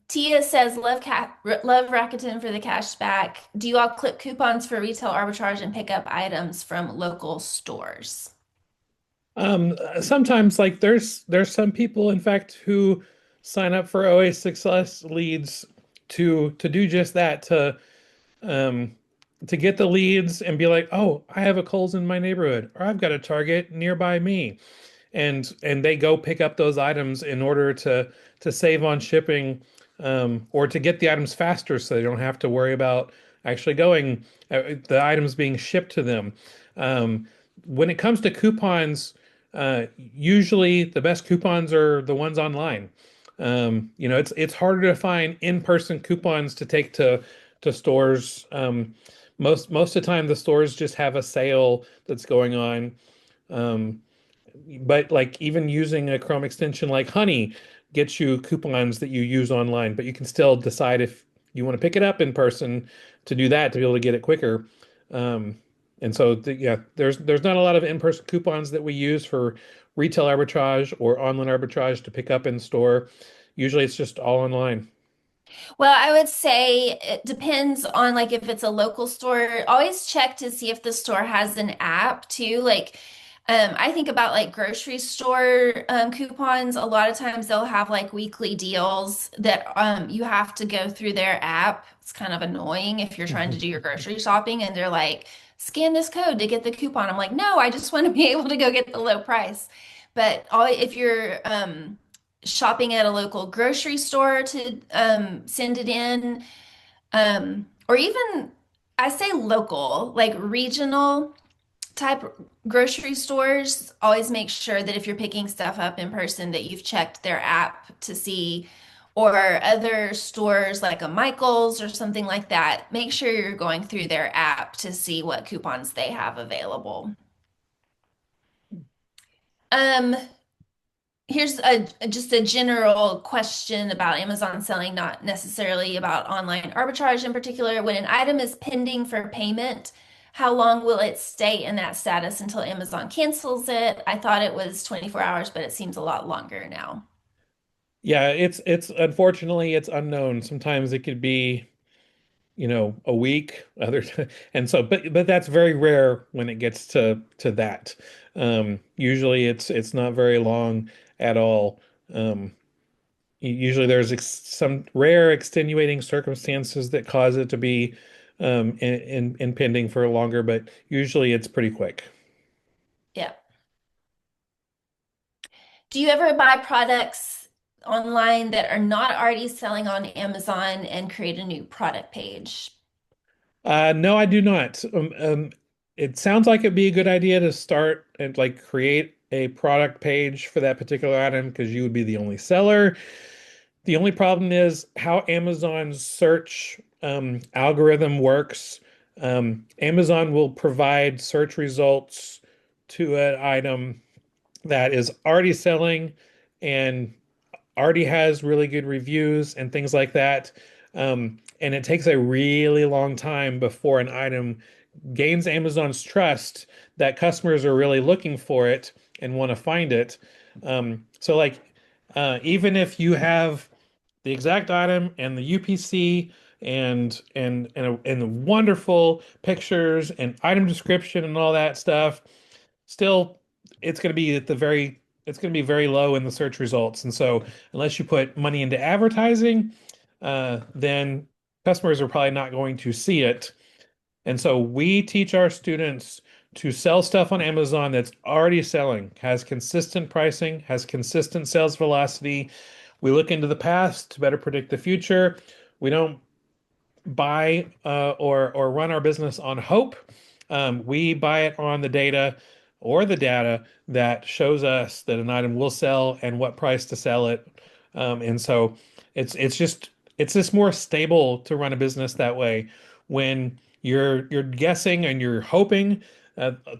Tia says, love Rakuten for the cash back. Do you all clip coupons for retail arbitrage and pick up items from local stores? Sometimes like there's some people in fact who sign up for OA Success leads to do just that, um to get the leads and be like, oh, I have a Kohl's in my neighborhood, or I've got a Target nearby me, and they go pick up those items in order to save on shipping, or to get the items faster so they don't have to worry about actually going the items being shipped to them. When it comes to coupons, usually the best coupons are the ones online. It's harder to find in-person coupons to take to stores. Most of the time the stores just have a sale that's going on. Um, But like even using a Chrome extension like Honey gets you coupons that you use online, but you can still decide if you want to pick it up in person to do that to be able to get it quicker. Um, and so yeah, there's not a lot of in-person coupons that we use for retail arbitrage or online arbitrage to pick up in store. Usually it's just all online. Well, I would say it depends on like if it's a local store. Always check to see if the store has an app too. Like, I think about like grocery store coupons. A lot of times they'll have like weekly deals that you have to go through their app. It's kind of annoying if you're trying to do your grocery shopping and they're like, scan this code to get the coupon. I'm like, no, I just want to be able to go get the low price. But if you're shopping at a local grocery store to send it in, or even I say local, like regional type grocery stores, always make sure that if you're picking stuff up in person that you've checked their app to see, or other stores like a Michael's or something like that, make sure you're going through their app to see what coupons they have available. Um, Here's just a general question about Amazon selling, not necessarily about online arbitrage in particular. When an item is pending for payment, how long will it stay in that status until Amazon cancels it? I thought it was 24 hours, but it seems a lot longer now. Yeah, it's unfortunately it's unknown. Sometimes it could be, a week, and so but that's very rare when it gets to that. Usually it's not very long at all. Um, Usually there's some rare extenuating circumstances that cause it to be impending for longer, but usually it's pretty quick. Yeah. Do you ever buy products online that are not already selling on Amazon and create a new product page? No, I do not. It sounds like it'd be a good idea to start and like create a product page for that particular item because you would be the only seller. The only problem is how Amazon's search algorithm works. Amazon will provide search results to an item that is already selling and already has really good reviews and things like that. And it takes a really long time before an item gains Amazon's trust that customers are really looking for it and want to find it. So like even if you have the exact item and the UPC and wonderful pictures and item description and all that stuff, still it's going to be it's going to be very low in the search results. And so unless you put money into advertising, then customers are probably not going to see it. And so we teach our students to sell stuff on Amazon that's already selling, has consistent pricing, has consistent sales velocity. We look into the past to better predict the future. We don't buy or run our business on hope. We buy it on the data or the data that shows us that an item will sell and what price to sell it. And so it's just more stable to run a business that way. When you're guessing and you're hoping,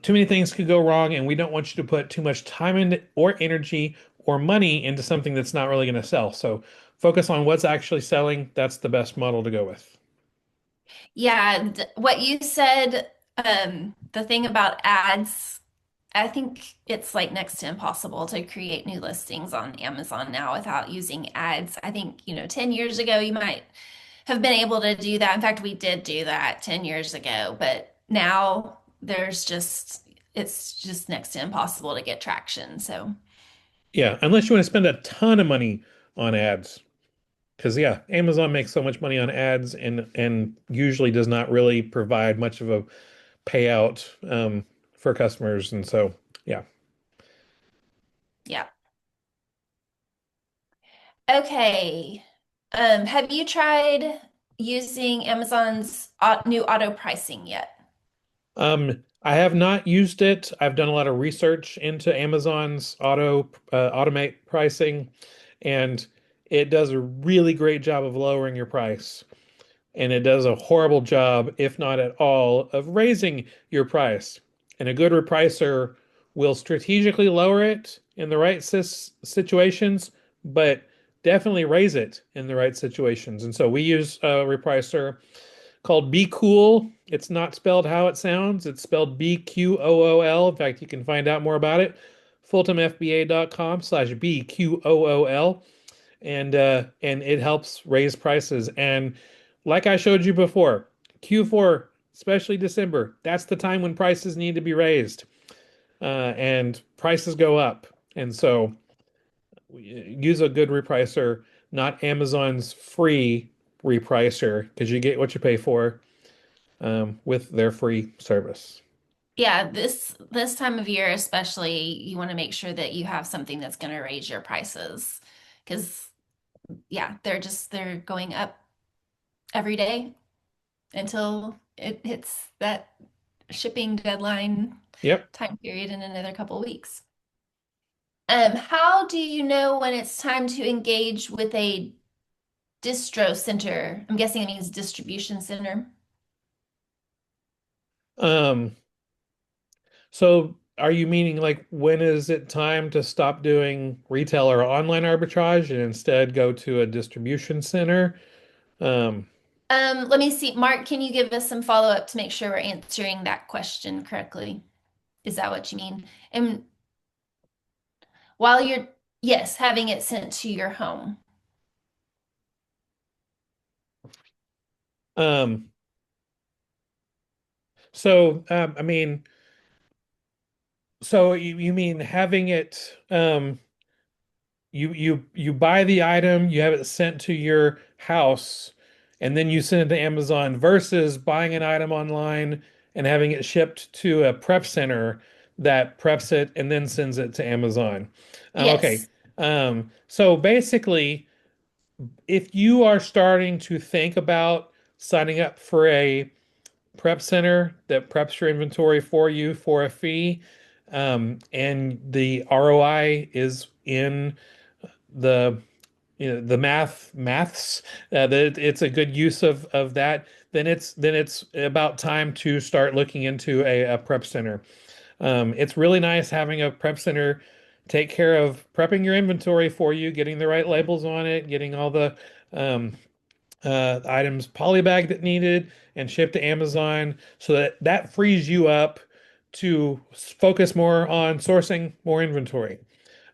too many things could go wrong, and we don't want you to put too much time in or energy or money into something that's not really going to sell. So focus on what's actually selling. That's the best model to go with. Yeah, what you said, the thing about ads, I think it's like next to impossible to create new listings on Amazon now without using ads. I think, 10 years ago, you might have been able to do that. In fact, we did do that 10 years ago, but now it's just next to impossible to get traction. So, Yeah, unless you want to spend a ton of money on ads. Because yeah, Amazon makes so much money on ads and usually does not really provide much of a payout for customers. And so yeah. yeah. Okay. Have you tried using Amazon's new auto pricing yet? I have not used it. I've done a lot of research into Amazon's automate pricing, and it does a really great job of lowering your price. And it does a horrible job, if not at all, of raising your price. And a good repricer We'll strategically lower it in the right situations, but definitely raise it in the right situations. And so we use a repricer called Be Cool. It's not spelled how it sounds. It's spelled BQOOL. In fact, you can find out more about it. FultonFBA.com/BQOOL. And it helps raise prices. And like I showed you before, Q4, especially December, that's the time when prices need to be raised. And prices go up. And so use a good repricer, not Amazon's free repricer, because you get what you pay for with their free service. Yeah, this time of year especially, you want to make sure that you have something that's going to raise your prices because yeah, they're going up every day until it hits that shipping deadline Yep. time period in another couple of weeks. How do you know when it's time to engage with a distro center? I'm guessing it means distribution center. Um, so are you meaning like when is it time to stop doing retail or online arbitrage and instead go to a distribution center? Um, Let me see. Mark, can you give us some follow-up to make sure we're answering that question correctly? Is that what you mean? And while you're, yes, having it sent to your home. um, I mean, so you mean having it, you buy the item, you have it sent to your house, and then you send it to Amazon versus buying an item online and having it shipped to a prep center that preps it and then sends it to Amazon. Okay. Yes. So basically, if you are starting to think about signing up for a prep center that preps your inventory for you for a fee, and the ROI is in the the maths that it's a good use of that, then it's about time to start looking into a prep center. It's really nice having a prep center take care of prepping your inventory for you, getting the right labels on it, getting all the um, items polybagged that needed and shipped to Amazon, so that that frees you up to focus more on sourcing more inventory.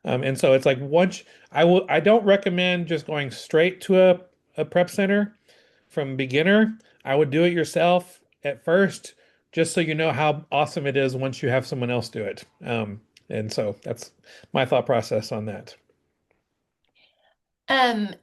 And so it's like once I don't recommend just going straight to a prep center from beginner. I would do it yourself at first, just so you know how awesome it is once you have someone else do it. And so that's my thought process on that. Um,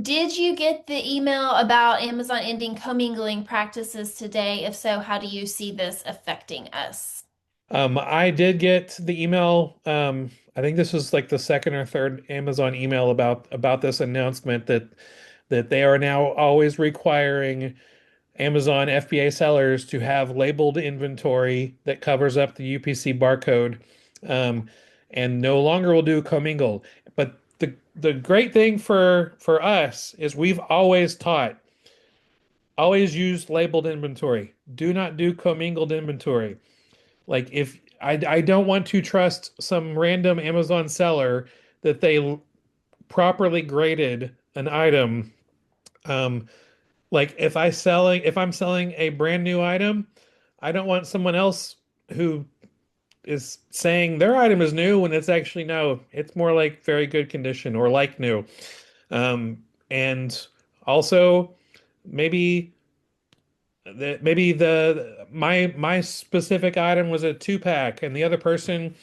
did you get the email about Amazon ending commingling practices today? If so, how do you see this affecting us? I did get the email. I think this was like the second or third Amazon email about this announcement that they are now always requiring Amazon FBA sellers to have labeled inventory that covers up the UPC barcode, um, and no longer will do commingle. But the great thing for us is we've always taught, always use labeled inventory. Do not do commingled inventory. Like if I don't want to trust some random Amazon seller that they properly graded an item. Um, like if I'm selling a brand new item, I don't want someone else who is saying their item is new when it's actually no, it's more like very good condition or like new. And also maybe the my specific item was a two pack and the other person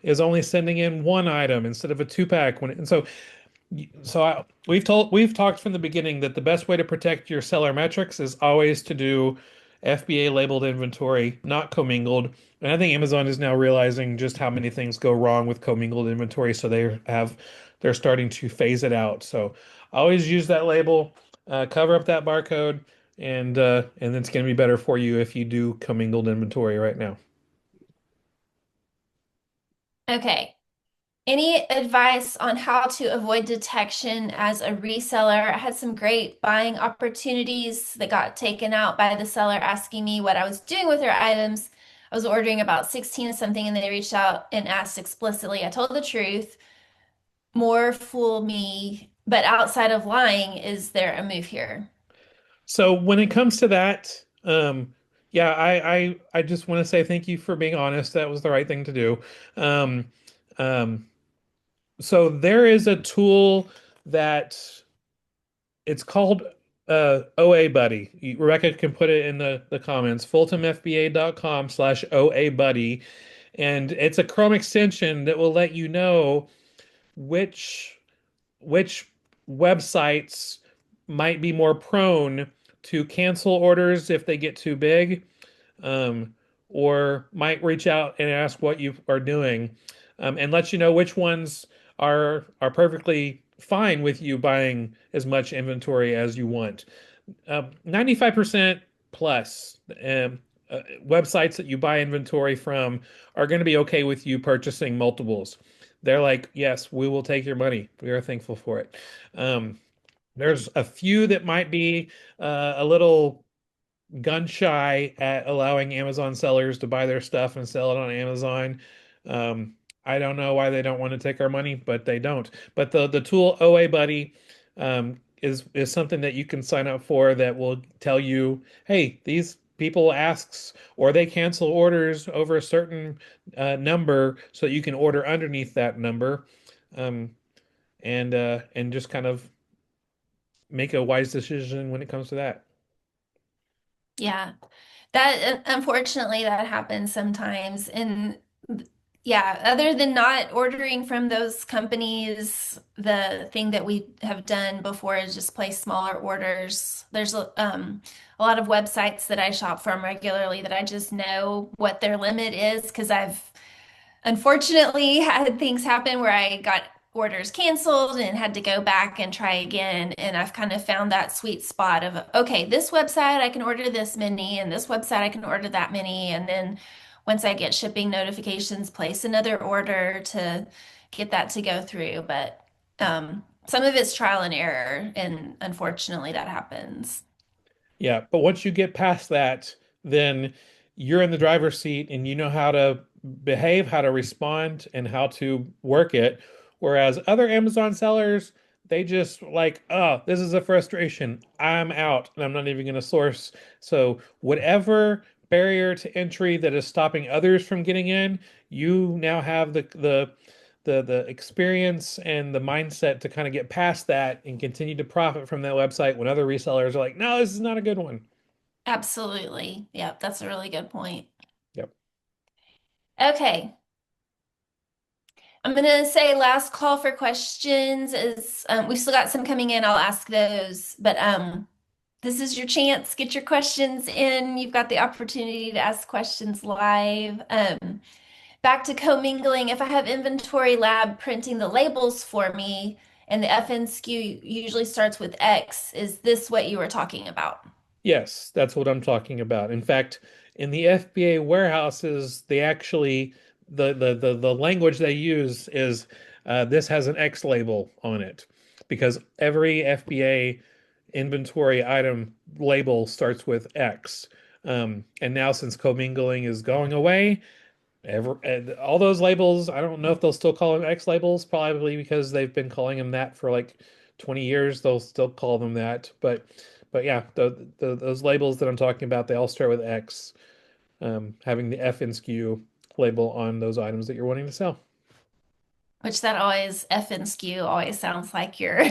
is only sending in one item instead of a two pack when and so we've talked from the beginning that the best way to protect your seller metrics is always to do FBA labeled inventory, not commingled. And I think Amazon is now realizing just how many things go wrong with commingled inventory, so they're starting to phase it out. So always use that label, cover up that barcode, and it's going to be better for you if you do commingled inventory right now. Okay. Any advice on how to avoid detection as a reseller? I had some great buying opportunities that got taken out by the seller asking me what I was doing with their items, I was ordering about 16 something and they reached out and asked explicitly. I told the truth. More fool me, but outside of lying, is there a move here? So when it comes to that, yeah, I just want to say thank you for being honest. That was the right thing to do. Um, um, so there is a tool that it's called OA Buddy. Rebecca can put it in the comments, fultonfba.com/OA Buddy. And it's a Chrome extension that will let you know which which websites might be more prone to cancel orders if they get too big, um, or might reach out and ask what you are doing, and let you know which ones are perfectly fine with you buying as much inventory as you want. 95% plus websites that you buy inventory from are going to be okay with you purchasing multiples. They're like, yes, we will take your money. We are thankful for it. There's a few that might be a little gun shy at allowing Amazon sellers to buy their stuff and sell it on Amazon. Um, I don't know why they don't want to take our money, but they don't. But the tool OA Buddy is something that you can sign up for that will tell you, hey, these people asks or they cancel orders over a certain number, so that you can order underneath that number, um, and just kind of make a wise decision when it comes to that. Yeah. That unfortunately that happens sometimes. And yeah, other than not ordering from those companies, the thing that we have done before is just place smaller orders. There's a lot of websites that I shop from regularly that I just know what their limit is because I've unfortunately had things happen where I got orders canceled and had to go back and try again. And I've kind of found that sweet spot of, okay, this website I can order this many, and this website I can order that many. And then once I get shipping notifications, place another order to get that to go through. But some of it's trial and error, and unfortunately that happens. Yeah, but once you get past that, then you're in the driver's seat and you know how to behave, how to respond, and how to work it. Whereas other Amazon sellers, they just like, oh, this is a frustration. I'm out and I'm not even going to source. So whatever barrier to entry that is stopping others from getting in, you now have the experience and the mindset to kind of get past that and continue to profit from that website when other resellers are like, no, this is not a good one. Absolutely. Yeah, that's a really good point. Yep. Okay. I'm gonna say last call for questions is we still got some coming in. I'll ask those, but this is your chance. Get your questions in. You've got the opportunity to ask questions live. Back to commingling. If I have inventory lab printing the labels for me and the FN SKU usually starts with X, is this what you were talking about? Yes, that's what I'm talking about. In fact, in the FBA warehouses, they actually the language they use is this has an X label on it because every FBA inventory item label starts with X. And now since commingling is going away, all those labels, I don't know if they'll still call them X labels, probably because they've been calling them that for like 20 years. They'll still call them that. But yeah, those labels that I'm talking about, they all start with X, having the F in SKU label on those items that you're wanting to sell. Which that always FN SKU always sounds like you're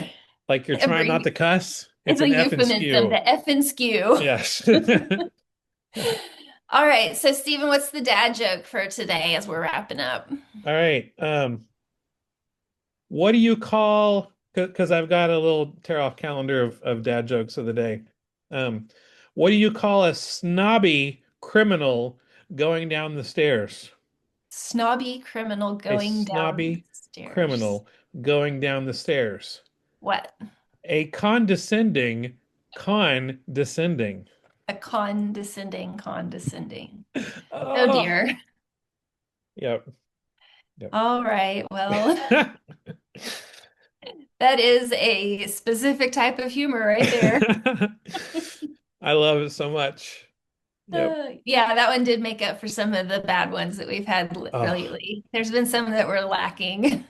Like you're trying not to every cuss, it's it's a an F in euphemism, SKU. the FN SKU. Yes. All right, so Stephen, what's the dad joke for today as we're wrapping up? All right. What do you call, because I've got a little tear off calendar of dad jokes of the day. Um, what do you call a snobby criminal going down the stairs? Snobby criminal A going down the snobby stairs. criminal going down the stairs. What? A condescending condescending. A condescending. Oh Oh, dear. yep, yep. All right, well, that is a specific type of humor right there. I love it so much. Yep. Yeah, that one did make up for some of the bad ones that we've had Oh, lately. There's been some that were lacking.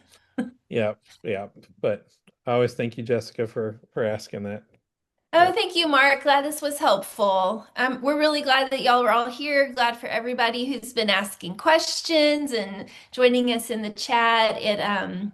yeah, yeah. But I always thank you, Jessica, for asking that. Oh, Yep. thank you, Mark. Glad this was helpful. We're really glad that y'all were all here. Glad for everybody who's been asking questions and joining us in the chat. It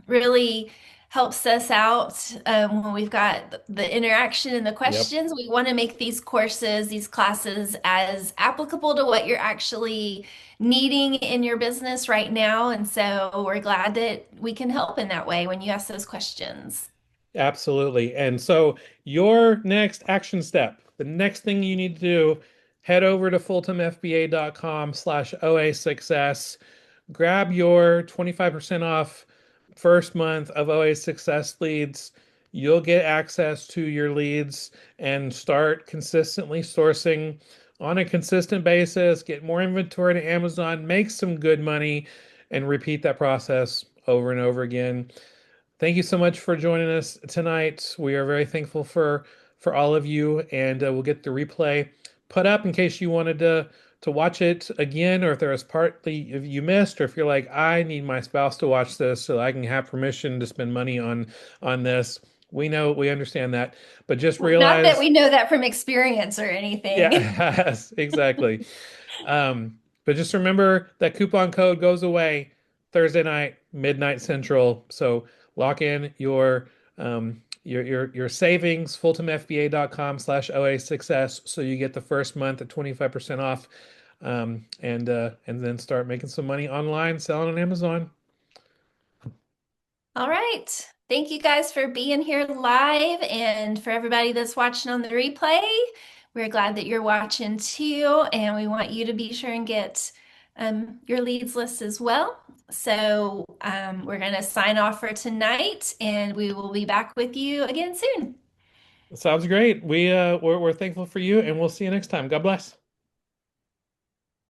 really helps us out when we've got the interaction and the Yep. questions. We want to make these courses, these classes, as applicable to what you're actually needing in your business right now. And so we're glad that we can help in that way when you ask those questions. Absolutely. And so your next action step, the next thing you need to do, head over to fulltimefba.com/OA success, grab your 25% off first month of OA success leads. You'll get access to your leads and start consistently sourcing on a consistent basis, get more inventory to Amazon, make some good money, and repeat that process over and over again. Thank you so much for joining us tonight. We are very thankful for all of you, and we'll get the replay put up in case you wanted to watch it again, or if there was partly if you missed, or if you're like, I need my spouse to watch this so I can have permission to spend money on this. We understand that, but just Not that realize, we know that from experience or anything. yeah, exactly. But just remember that coupon code goes away Thursday night, midnight central. So lock in your savings, fulltimefba.com/OA success. So you get the first month at 25% off. And then start making some money online, selling on Amazon. All right. Thank you guys for being here live and for everybody that's watching on the replay. We're glad that you're watching too, and we want you to be sure and get your leads list as well. So we're going to sign off for tonight, and we will be back with you again soon. Sounds great. We're thankful for you, and we'll see you next time. God bless.